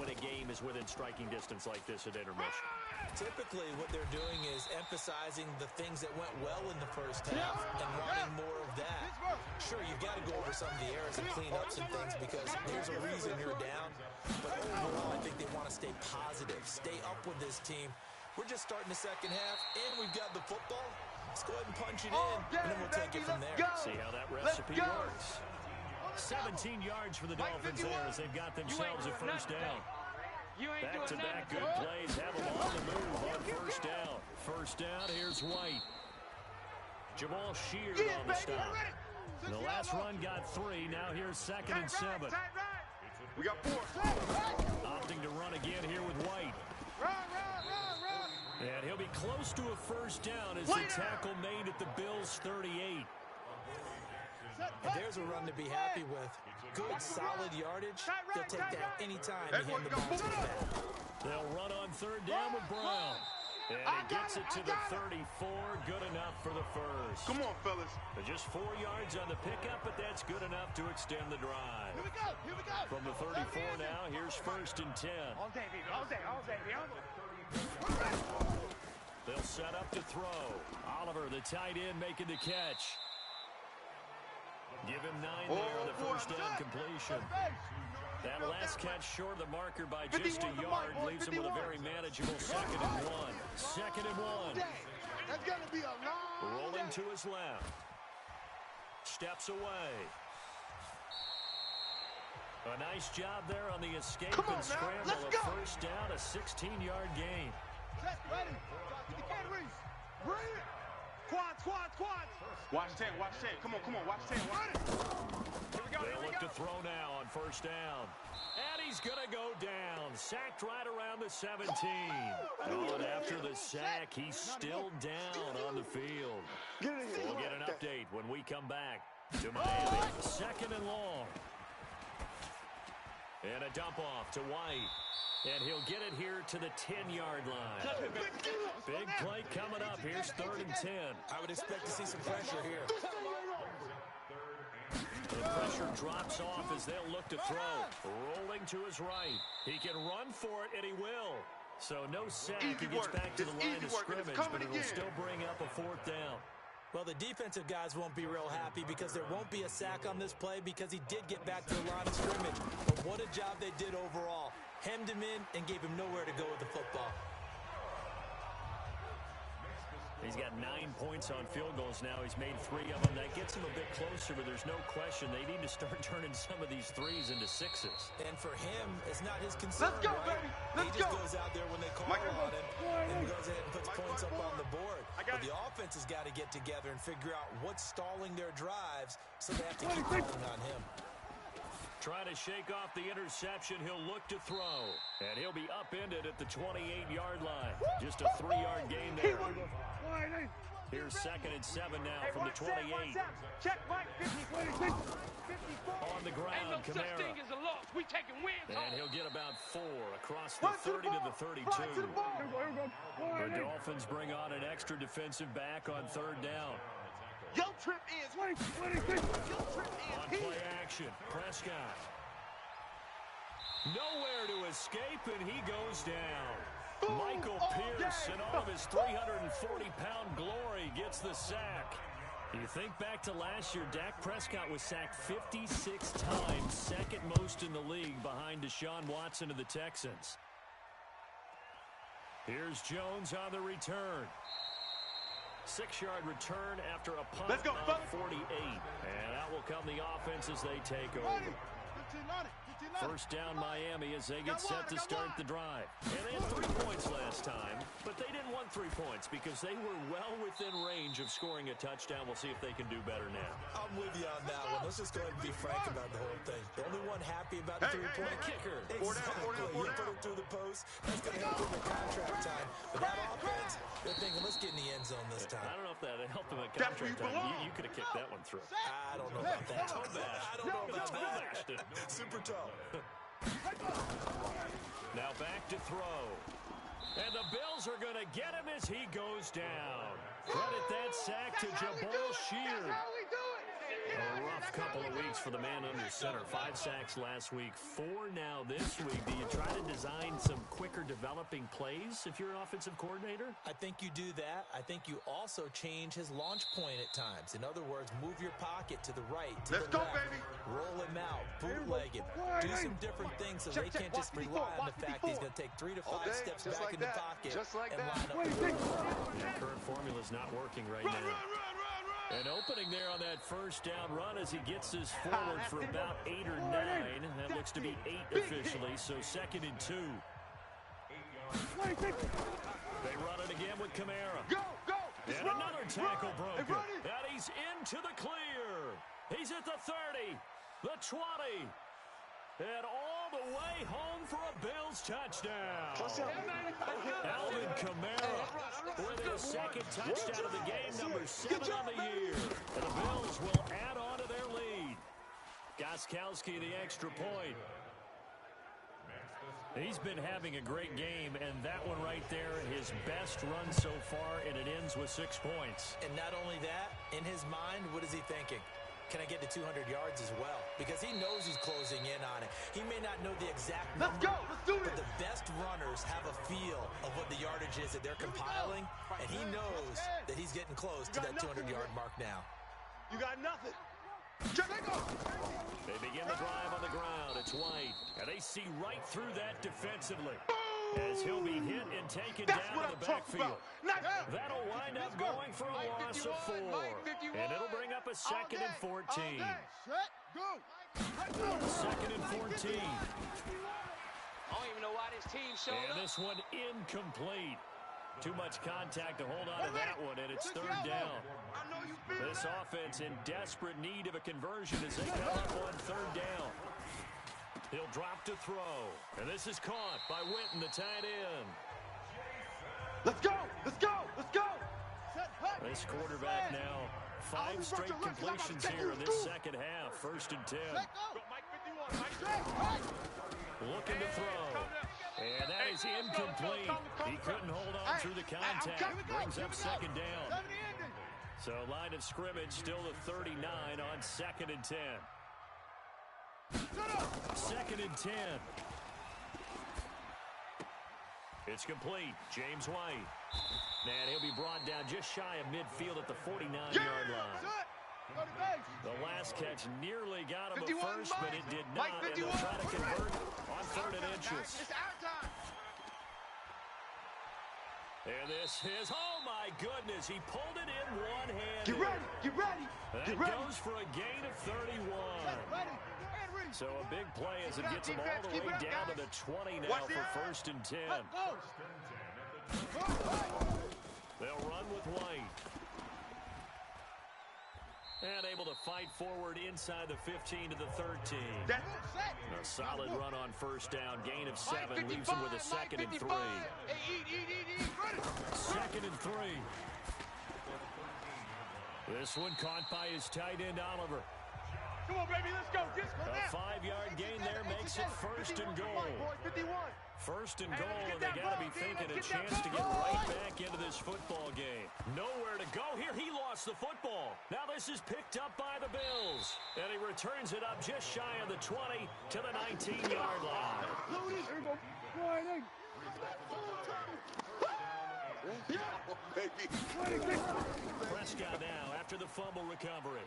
[SPEAKER 3] when a game is within striking distance like this at intermission?
[SPEAKER 1] Typically, what they're doing is emphasizing the things that went well in the first half and wanting more of that. Sure, you've got to go over some of the errors and clean up some things because there's a reason you're down. But overall, I think they want to stay positive, stay up with this team. We're just starting the second half, and we've got the football. Let's go ahead and punch it in, and then we'll take it from there.
[SPEAKER 3] See how that recipe works. 17 yards for the Dolphins there as they've got themselves a first down. Back-to-back good plays have them on the move on first down. First down, here's White. Jamal Sheard on the stop. The last run got 3. Now here's 2nd and 7.
[SPEAKER 4] We got 4.
[SPEAKER 3] Opting to run again here with White. And he'll be close to a first down as the tackle made at the Bills' 38.
[SPEAKER 1] And there's a run to be happy with. Good, solid yardage. They'll take that anytime you hand the ball to the back.
[SPEAKER 3] They'll run on 3rd down with Brown. And he gets it to the 34. Good enough for the first.
[SPEAKER 4] Come on, fellas.
[SPEAKER 3] Just 4 yards on the pickup, but that's good enough to extend the drive.
[SPEAKER 2] Here we go, here we go.
[SPEAKER 3] From the 34 now, here's 1st and 10.
[SPEAKER 2] All day, baby, all day, all day, baby.
[SPEAKER 3] They'll set up to throw. Oliver, the tight end, making the catch. Give him 9 there on the first down completion. That last catch short of the marker by just a yard leaves him with a very manageable 2nd and 1. 2nd and 1.
[SPEAKER 2] That's going to be a long
[SPEAKER 3] Rolling to his left. Steps away. A nice job there on the escape and scramble. A first down, a 16-yard gain.
[SPEAKER 2] Ready. Bring it. Quads.
[SPEAKER 4] Watch 10. Come on, watch 10.
[SPEAKER 3] They'll look to throw now on first down. And he's going to go down. Sacked right around the 17. Oh, and after the sack, he's still down on the field. We'll get an update when we come back to Miami. 2nd and long. And a dump off to White. And he'll get it here to the 10-yard line. Big play coming up. Here's 3rd and 10.
[SPEAKER 1] I would expect to see some pressure here.
[SPEAKER 3] The pressure drops off as they'll look to throw. Rolling to his right. He can run for it, and he will. So no sack. He gets back to the line of scrimmage, but it'll still bring up a 4th down.
[SPEAKER 1] Well, the defensive guys won't be real happy because there won't be a sack on this play because he did get back to the line of scrimmage. But what a job they did overall. Hemmed him in and gave him nowhere to go with the football.
[SPEAKER 3] He's got 9 points on field goals now. He's made 3 of them. That gets him a bit closer, but there's no question they need to start turning some of these 3s into 6s.
[SPEAKER 1] And for him, it's not his concern,
[SPEAKER 2] Let's go,
[SPEAKER 1] right?
[SPEAKER 2] baby. Let's
[SPEAKER 1] he just
[SPEAKER 2] go.
[SPEAKER 1] goes out there when they call on him and goes ahead and puts points up on the board. But the offense has got to get together and figure out what's stalling their drives, so they have to keep calling on him.
[SPEAKER 3] Trying to shake off the interception, he'll look to throw. And he'll be upended at the 28-yard line. Just a 3-yard gain there. Here's 2nd and 7 now from the 28.
[SPEAKER 2] Check, Mike. 54.
[SPEAKER 3] On the ground,
[SPEAKER 5] Ain't no such
[SPEAKER 3] Kamara.
[SPEAKER 5] thing as a loss. We taking wins home.
[SPEAKER 3] And he'll get about 4 across the 30 to the 32. The Dolphins bring on an extra defensive back on 3rd down.
[SPEAKER 2] Yo, trip is.
[SPEAKER 3] On play action, Prescott. Nowhere to escape, and he goes down. Michael Pierce, in all of his 340-pound glory, gets the sack. You think back to last year, Dak Prescott was sacked 56 times, 2nd most in the league behind Deshaun Watson of the Texans. Here's Jones on the return. 6-yard return after a punt on 48. And out will come the offense as they take over. 1st down Miami as they get set to start the drive. And they had 3 points last time, but they didn't want 3 points because they were well within range of scoring a touchdown. We'll see if they can do better now.
[SPEAKER 1] I'm with you on that one. Let's just go ahead and be frank about the whole thing. The only one happy about the 3-point kicker. Exactly. You put it through the post. That's going to help in the contract time. But that offense, they're thinking, let's get in the end zone this time.
[SPEAKER 3] I don't know if that helped them at contract time. You could have kicked that one through.
[SPEAKER 1] I don't know about that. I don't know about that. Super tough.
[SPEAKER 3] Now back to throw. And the Bills are going to get him as he goes down. Credit that sack to Jabal Sheard. A rough couple of weeks for the man under center. 5 sacks last week, 4 now this week. Do you try to design some quicker developing plays if you're an offensive coordinator?
[SPEAKER 1] I think you do that. I think you also change his launch point at times. In other words, move your pocket to the right, to the left.
[SPEAKER 4] Baby.
[SPEAKER 1] Roll him out, bootleg him. Do some different things so they can't just rely on the fact that he's going to take 3 to 5 steps back in the pocket and line up.
[SPEAKER 3] The current formula's not working right now. An opening there on that 1st down run as he gets this forward for about 8 or 9. That looks to be 8 officially, so 2nd and 2. They run it again with Kamara. And another tackle broken. And he's into the clear. He's at the 30, the 20. And all the way home for a Bills touchdown. Alvin Kamara with his 2nd touchdown of the game, number 7 on the year. And the Bills will add on to their lead. Gostkowski the extra point. He's been having a great game, and that one right there, his best run so far, and it ends with 6 points.
[SPEAKER 1] And not only that, in his mind, what is he thinking? Can I get to 200 yards as well? Because he knows he's closing in on it. He may not know the exact number, but the best runners have a feel of what the yardage is that they're compiling, and he knows that he's getting close to that 200-yard mark now.
[SPEAKER 2] You got nothing.
[SPEAKER 3] They begin the drive on the ground. It's White, and they see right through that defensively. As he'll be hit and taken down in the backfield. That'll wind up going for a loss of 4. And it'll bring up a 2nd and 14. 2nd and 14.
[SPEAKER 5] I don't even know why this team showed up.
[SPEAKER 3] And this one incomplete. Too much contact to hold on to that one, and it's 3rd down. This offense in desperate need of a conversion as they come up on 3rd down. He'll drop to throw. And this is caught by Witten, the tight end.
[SPEAKER 2] Let's go!
[SPEAKER 3] This quarterback now, 5 straight completions here in this 2nd half. 1st and 10. Looking to throw. And that is incomplete. He couldn't hold on through the contact. Brings up 2nd down. So line of scrimmage still the 39 on 2nd and 10. 2nd and 10. It's complete. James White. And he'll be brought down just shy of midfield at the 49-yard line. The last catch nearly got him at first, but it did not. And they'll try to convert on 3rd and inches. And this is, oh my goodness, he pulled it in one-handed.
[SPEAKER 2] Get ready.
[SPEAKER 3] That goes for a gain of 31. So a big play as it gets them all the way down to the 20 now for 1st and 10. They'll run with White. And able to fight forward inside the 15 to the 13. A solid run on 1st down. Gain of 7 leaves him with a 2nd and 3. 2nd and 3. This one caught by his tight end, Oliver.
[SPEAKER 2] Come on, baby, let's go.
[SPEAKER 3] A 5-yard gain there makes it first and goal.
[SPEAKER 2] 51.
[SPEAKER 3] First and goal, and they got to be thinking a chance to get right back into this football game. Nowhere to go here. He lost the football. Now this is picked up by the Bills. And he returns it up just shy of the 20 to the 19-yard line. Prescott now after the fumble recovery.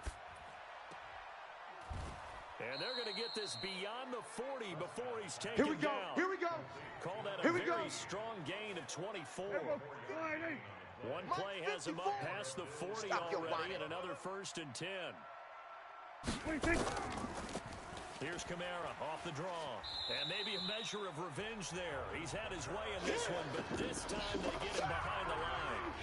[SPEAKER 3] And they're going to get this beyond the 40 before he's taken down.
[SPEAKER 2] Here we go.
[SPEAKER 3] Call that a very strong gain of 24. One play has him up past the 40 already, and another 1st and 10. Here's Kamara off the draw. And maybe a measure of revenge there. He's had his way in this one, but this time they get him behind the line.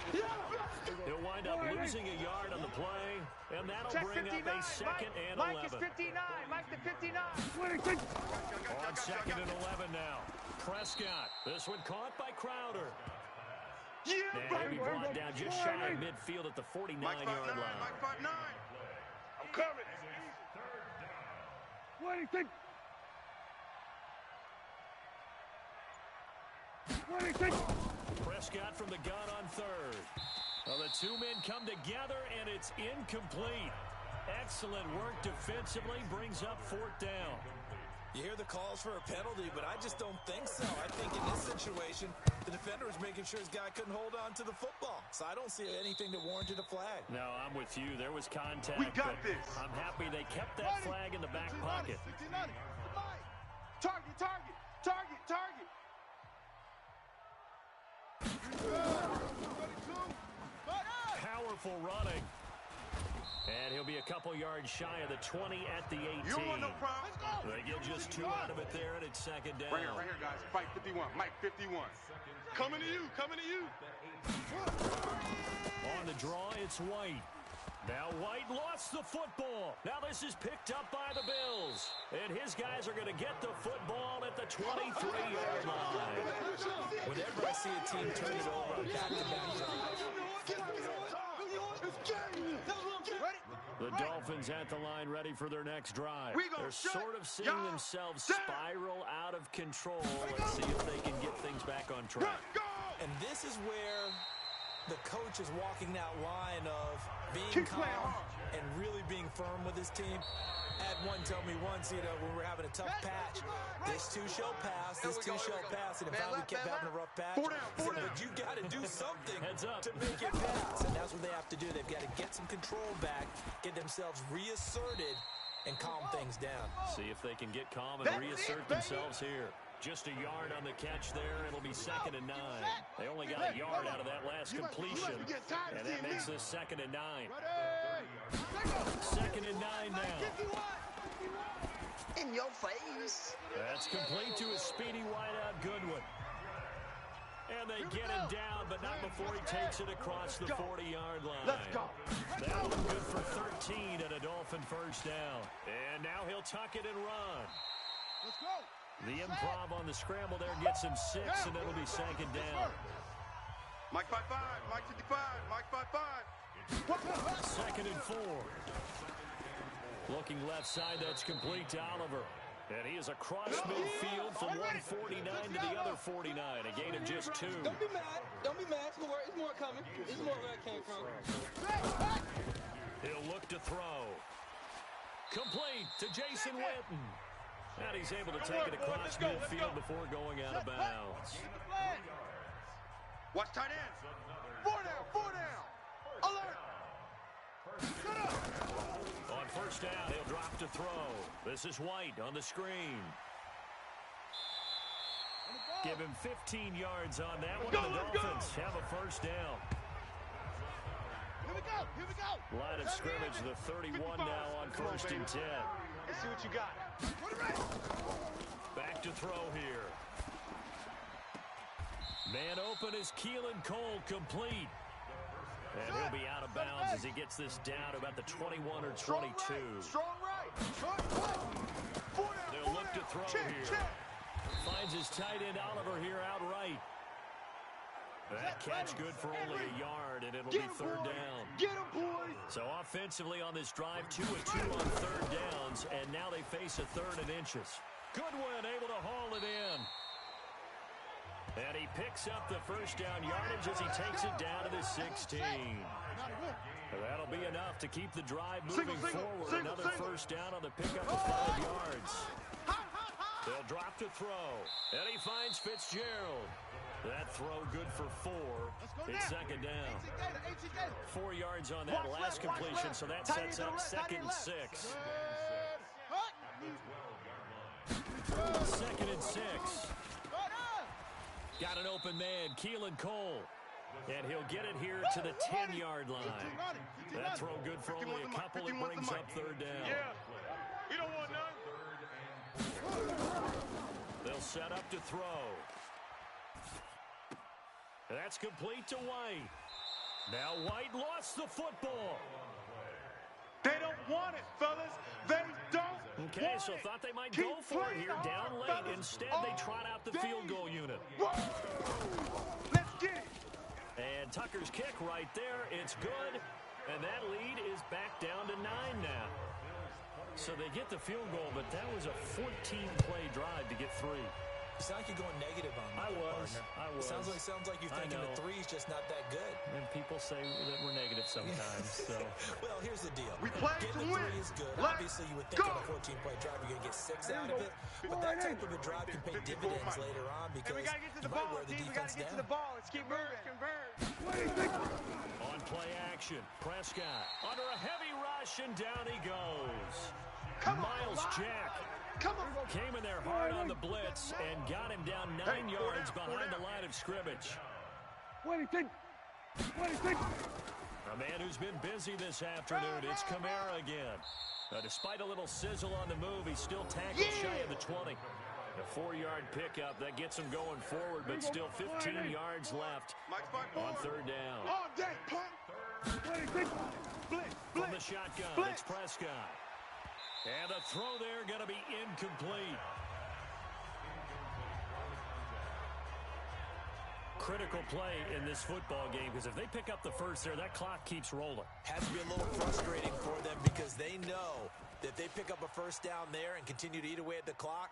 [SPEAKER 3] He'll wind up losing a yard on the play, and that'll bring up a 2nd and 11.
[SPEAKER 5] Mike is 59. Mike to 59.
[SPEAKER 3] On 2nd and 11 now. Prescott. This one caught by Crowder. And he'll be brought down just shy of midfield at the 49-yard line.
[SPEAKER 4] Mike 5'9".
[SPEAKER 2] I'm coming.
[SPEAKER 3] Prescott from the gun on 3rd. Well, the two men come together, and it's incomplete. Excellent work defensively, brings up 4th down.
[SPEAKER 1] You hear the calls for a penalty, but I just don't think so. I think in this situation, the defender was making sure his guy couldn't hold on to the football. So I don't see anything that warranted a flag.
[SPEAKER 3] No, I'm with you. There was contact.
[SPEAKER 2] We got this.
[SPEAKER 3] I'm happy they kept that flag in the back pocket.
[SPEAKER 2] Target, target, target, target.
[SPEAKER 3] Powerful running. And he'll be a couple yards shy of the 20 at the 18.
[SPEAKER 4] You don't want no problem.
[SPEAKER 3] They get just 2 out of it there, and it's 2nd down.
[SPEAKER 4] Right here, guys. Fight 51. Mike 51.
[SPEAKER 2] Coming to you, coming to you.
[SPEAKER 3] On the draw, it's White. Now White lost the football. Now this is picked up by the Bills. And his guys are going to get the football at the 23-yard line.
[SPEAKER 1] Whenever I see a team turn it over on back-to-back drives,
[SPEAKER 3] the Dolphins at the line ready for their next drive. They're sort of seeing themselves spiral out of control. Let's see if they can get things back on track.
[SPEAKER 1] and this is where the coach is walking that line of being calm and really being firm with his team. Had one tell me once, when we were having a tough patch, this too shall pass, this too shall pass, and if we kept having a rough patch, said, but you got to do something to make it pass, and that's what they have to do. They've got to get some control back, get themselves reasserted, and calm things down.
[SPEAKER 3] See if they can get calm and reassert themselves here. Just a yard on the catch there. It'll be 2nd and 9. They only got a yard out of that last completion, and that makes this 2nd and 9. 2nd and 9 now.
[SPEAKER 7] In your face.
[SPEAKER 3] That's complete to a speedy wideout Goodwin. And they get him down, but not before he takes it across the 40-yard line.
[SPEAKER 2] Let's go.
[SPEAKER 3] That one good for 13 and a Dolphin first down. And now he'll tuck it and run.
[SPEAKER 2] Let's go.
[SPEAKER 3] The improv on the scramble there gets him 6, and it'll be 2nd down.
[SPEAKER 4] Mike 5'5", Mike 55, Mike 5'5".
[SPEAKER 3] 2nd and 4. Looking left side, that's complete to Oliver. And he is across midfield from 149 to the other 49. A gain of just 2.
[SPEAKER 8] Don't be mad. Don't be mad. It's more coming. It's more where it came from.
[SPEAKER 3] He'll look to throw. Complete to Jason Witten. And he's able to take it across midfield before going out of bounds.
[SPEAKER 4] Watch tight end.
[SPEAKER 2] 4 down. Alert.
[SPEAKER 3] On first down, he'll drop to throw. This is White on the screen. Give him 15 yards on that one. The Dolphins have a first down.
[SPEAKER 2] Here we go.
[SPEAKER 3] Line of scrimmage, the 31 now on 1st and 10.
[SPEAKER 2] Let's see what you got.
[SPEAKER 3] Back to throw here. Man open is Keelan Cole, complete. And he'll be out of bounds as he gets this down to about the 21 or 22.
[SPEAKER 2] Strong right.
[SPEAKER 3] They'll look to throw here. Finds his tight end Oliver here outright. That catch good for only a yard, and it'll be 3rd down.
[SPEAKER 2] Get him, boys.
[SPEAKER 3] So offensively on this drive, 2 of 2 on third downs, and now they face a third and inches. Goodwin able to haul it in. And he picks up the first down yardage as he takes it down to the 16. That'll be enough to keep the drive moving forward. Another first down on the pickup of 5 yards. They'll drop to throw. And he finds Fitzgerald. That throw good for 4. It's second down. 4 yards on that last completion, so that sets up second and 6. Second and 6. Got an open man, Keelan Cole. And he'll get it here to the 10-yard line. That throw good for only a couple. It brings up third down.
[SPEAKER 2] Yeah. You don't want none.
[SPEAKER 3] They'll set up to throw. That's complete to White. Now White lost the football.
[SPEAKER 2] They don't want it, fellas. They don't.
[SPEAKER 3] Okay, so thought they might go for it here down late. Instead, they trot out the field goal unit.
[SPEAKER 2] Let's get it.
[SPEAKER 3] And Tucker's kick right there. It's good. And that lead is back down to 9 now. So they get the field goal, but that was a 14-play drive to get 3.
[SPEAKER 1] You sound like you're going negative on me.
[SPEAKER 3] I was.
[SPEAKER 1] It sounds like you're thinking the 3 is just not that good.
[SPEAKER 3] And people say that we're negative sometimes. So.
[SPEAKER 1] Well, here's the deal.
[SPEAKER 2] We play to
[SPEAKER 1] Getting
[SPEAKER 2] win.
[SPEAKER 1] the 3 is good.
[SPEAKER 2] Let's
[SPEAKER 1] Obviously, you would think
[SPEAKER 2] go.
[SPEAKER 1] on a 14-play drive you're going to get 6 out of it. But that type of a drive can pay dividends later on because
[SPEAKER 2] we got to get to the
[SPEAKER 1] you might
[SPEAKER 2] ball,
[SPEAKER 1] wear the
[SPEAKER 2] team. We got
[SPEAKER 1] defense
[SPEAKER 2] to get
[SPEAKER 1] down.
[SPEAKER 2] to the ball. Let's keep moving.
[SPEAKER 3] On play action, Prescott under a heavy rush, and down he goes. Miles Jack came in there hard on the blitz and got him down 9 yards behind the line of scrimmage. A man who's been busy this afternoon, it's Kamara again. Despite a little sizzle on the move, he's still tackled shy of the 20. A 4-yard pickup that gets him going forward, but still 15 yards left on third down. From the shotgun, it's Prescott. And the throw there going to be incomplete. Critical play in this football game because if they pick up the first there, that clock keeps rolling.
[SPEAKER 1] Has to be a little frustrating for them because they know that they pick up a first down there and continue to eat away at the clock,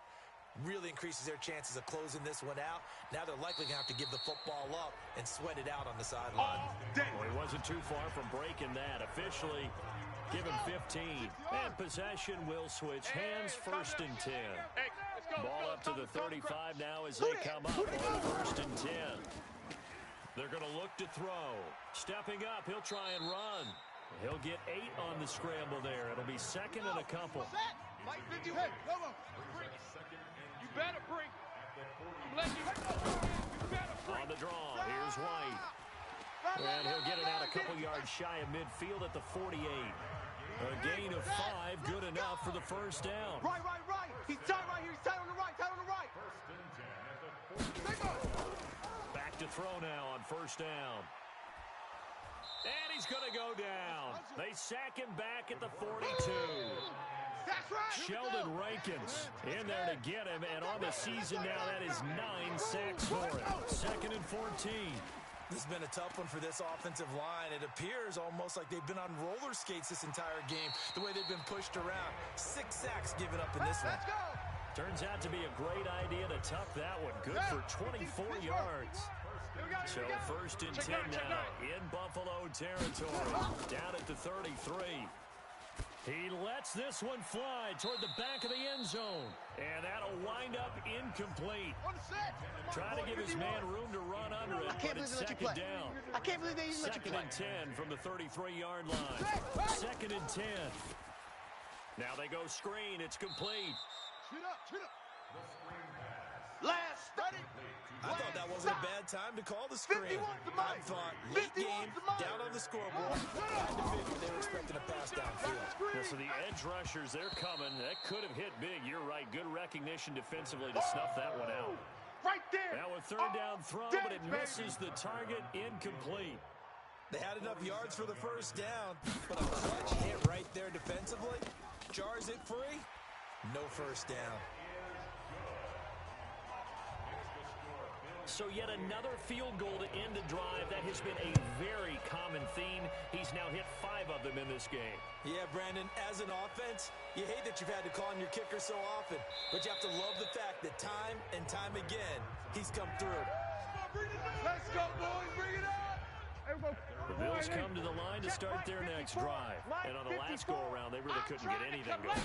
[SPEAKER 1] really increases their chances of closing this one out. Now they're likely going to have to give the football up and sweat it out on the sideline.
[SPEAKER 3] Well, he wasn't too far from breaking that. Officially, give him 15. And possession will switch hands, first and 10. Ball up to the 35 now as they come up on first and 10. They're going to look to throw. Stepping up, he'll try and run. He'll get 8 on the scramble there. It'll be second and a couple.
[SPEAKER 5] You better bring. I'm letting you. You better bring.
[SPEAKER 3] On the draw, here's White. And he'll get it out a couple yards shy of midfield at the 48. A gain of 5, good enough for the first down.
[SPEAKER 2] Right. He's tight right here. He's tight on the right.
[SPEAKER 3] Back to throw now on first down. And he's going to go down. They sack him back at the 42.
[SPEAKER 2] That's right.
[SPEAKER 3] Sheldon Rankins in there to get him, and on the season now, that is 9 sacks for him. Second and 14.
[SPEAKER 1] This has been a tough one for this offensive line. It appears almost like they've been on roller skates this entire game, the way they've been pushed around. 6 sacks given up in this one.
[SPEAKER 2] Let's go.
[SPEAKER 3] Turns out to be a great idea to tuck that one. Good for 24 yards. So first and 10 now in Buffalo territory. Down at the 33. He lets this one fly toward the back of the end zone. And that'll wind up incomplete. Trying to give his man room to run under it, but it's second down.
[SPEAKER 2] I can't believe they even let you
[SPEAKER 3] Second
[SPEAKER 2] play.
[SPEAKER 3] and 10 from the 33-yard line. Second and 10. Now they go screen. It's complete.
[SPEAKER 2] Last study.
[SPEAKER 1] I thought that wasn't a bad time to call the screen. I thought late game, down on the scoreboard, had to figure they were expecting a pass downfield.
[SPEAKER 3] Yeah, so the edge rushers, they're coming. That could have hit big. You're right. Good recognition defensively to snuff that one out.
[SPEAKER 2] Right there.
[SPEAKER 3] Now a third down throw, but it misses the target. Incomplete.
[SPEAKER 1] They had enough yards for the first down, but a clutch hit right there defensively. Jars it free. No first down.
[SPEAKER 3] So yet another field goal to end a drive. That has been a very common theme. He's now hit 5 of them them in this game.
[SPEAKER 1] Yeah, Brandon, as an offense, you hate that you've had to call on your kicker so often, but you have to love the fact that time and time again, he's come through.
[SPEAKER 2] Let's go, boys. Bring it up.
[SPEAKER 3] The Bills come to the line to start their next drive. And on the last go-around, they really couldn't get anything going.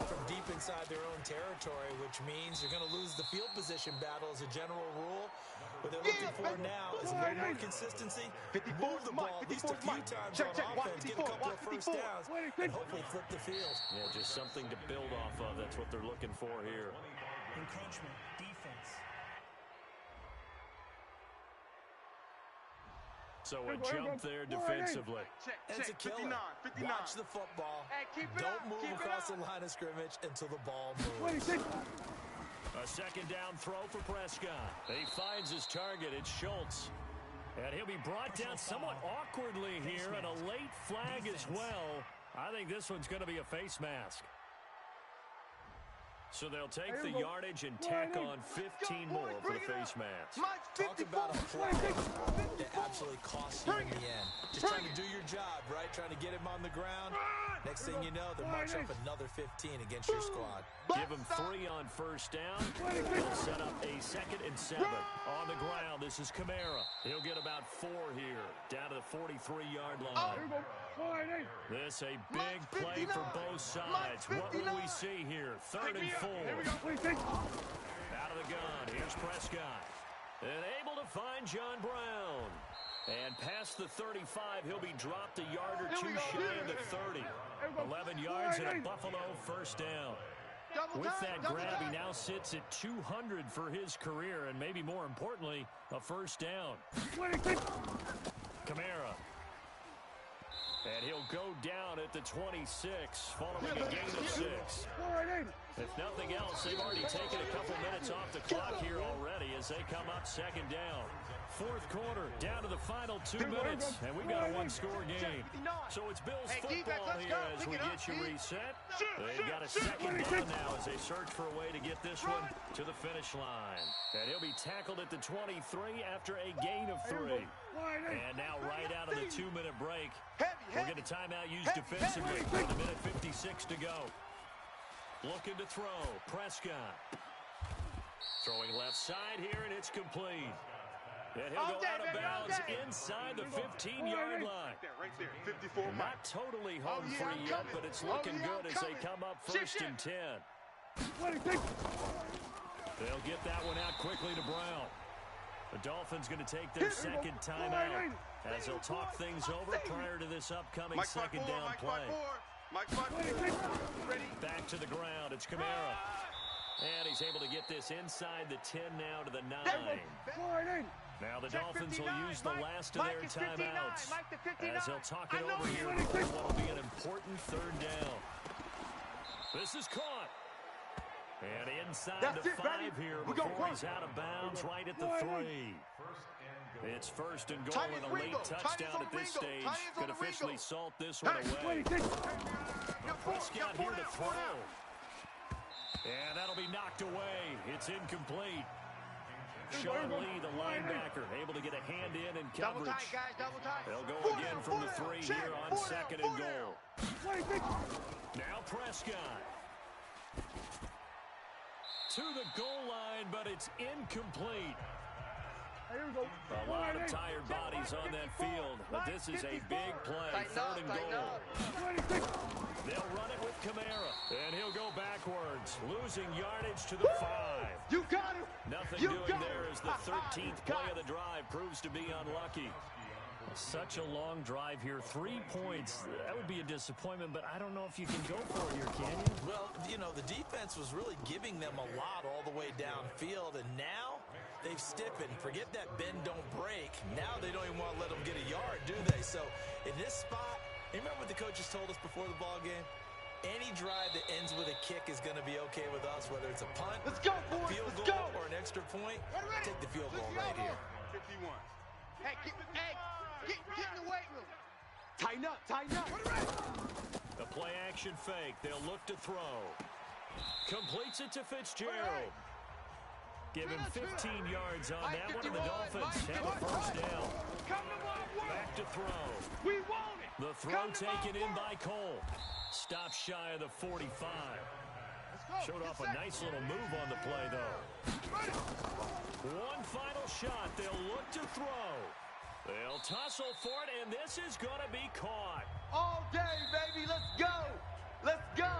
[SPEAKER 1] From deep inside their own territory, which means you're going to lose the field position battle as a general rule. What they're looking for now is a little more consistency, move the ball at least a few times on offense, get a couple of first downs, and hopefully flip the field.
[SPEAKER 3] Yeah, just something to build off of. That's what they're looking for here.
[SPEAKER 7] Encroachment, defense.
[SPEAKER 3] So a jump there defensively.
[SPEAKER 1] It's a killer.
[SPEAKER 2] 59.
[SPEAKER 1] Watch the football. Don't move across the line of scrimmage until the ball moves.
[SPEAKER 3] A second down throw for Prescott. He finds his target. It's Schultz. And he'll be brought down somewhat awkwardly here, and a late flag as well. I think this one's going to be a face mask. So they'll take the yardage and tack on 15 more for the face mask.
[SPEAKER 1] Talk about a play that absolutely costs you in the end. Just trying to do your job, right? Trying to get him on the ground. Next thing you know, they're marching up another 15 against your squad.
[SPEAKER 3] Give him 3 on first down. They'll set up a 2nd and 7. On the ground, this is Kamara. He'll get about 4 here, down to the 43-yard line. This a big play for both sides. What will we see here? 3rd and 4. Out of the gun, here's Prescott. And able to find John Brown. And past the 35, he'll be dropped a yard or 2 shy of the 30. 11 yards and a Buffalo first down. With that grab, he now sits at 200 for his career, and maybe more importantly, a first down. Kamara. And he'll go down at the 26, following a gain of 6. If nothing else, they've already taken a couple minutes off the clock here already as they come up 2nd down. 4th quarter, down to the final 2 minutes, and we've got a 1-score game. So it's Bills football here as we get you reset. They've got a 2nd down now as they search for a way to get this one to the finish line. And he'll be tackled at the 23 after a gain of 3. And now right out of the 2-minute break, we'll get a timeout used defensively with a minute 56 to go. Looking to throw, Prescott. Throwing left side here, and it's complete. And he'll go out of bounds inside the 15-yard line.
[SPEAKER 2] Right there, 54.
[SPEAKER 3] Not totally home free yet, but it's looking good as they come up 1st and 10. They'll get that one out quickly to Brown. The Dolphins going to take their 2nd timeout as they'll talk things over prior to this upcoming 2nd down play. Back to the ground. It's Kamara. And he's able to get this inside the 10 now to the 9. Now the Dolphins will use the last of their timeouts as they'll talk it over here for what will be an important 3rd down. This is caught. And inside the 5 here before he's out of bounds right at the 3. It's 1st and goal and a late touchdown at this stage. Could officially salt this one away. Prescott here to throw. And that'll be knocked away. It's incomplete. Sean Lee, the linebacker, able to get a hand in and coverage.
[SPEAKER 5] Double tight, guys, double tight.
[SPEAKER 3] They'll go again from the 3 here on 2nd and goal. Now Prescott. To the goal line, but it's incomplete. A lot of tired bodies on that field, but this is a big play. 3rd and goal. They'll run it with Kamara, and he'll go backwards, losing yardage to the 5.
[SPEAKER 2] You got it.
[SPEAKER 3] Nothing doing there as the 13th play of the drive proves to be unlucky. Such a long drive here. 3 points. That would be a disappointment, but I don't know if you can go for it here, can you?
[SPEAKER 1] Well, you know, the defense was really giving them a lot all the way downfield, and now they've stiffened. Forget that bend, don't break. Now they don't even want to let them get a yard, do they? So in this spot, remember what the coaches told us before the ball game? Any drive that ends with a kick is going to be okay with us, whether it's a punt,
[SPEAKER 2] Let's go, boys.
[SPEAKER 1] field
[SPEAKER 2] Let's
[SPEAKER 1] goal,
[SPEAKER 2] go.
[SPEAKER 1] or an extra point. Take the field goal right here.
[SPEAKER 2] 51.
[SPEAKER 5] Hey, get in the weight room.
[SPEAKER 2] Tighten up, tighten up.
[SPEAKER 3] The play action fake. They'll look to throw. Completes it to Fitzgerald. Give him 15 yards on that one, and the Dolphins have a first down. Back to throw.
[SPEAKER 2] We want it.
[SPEAKER 3] The throw taken in by Cole. Stopped shy of the 45. Showed off a nice little move on the play, though. One final shot. They'll look to throw. They'll tussle for it, and this is going to be caught.
[SPEAKER 2] All day, baby. Let's go. Let's go.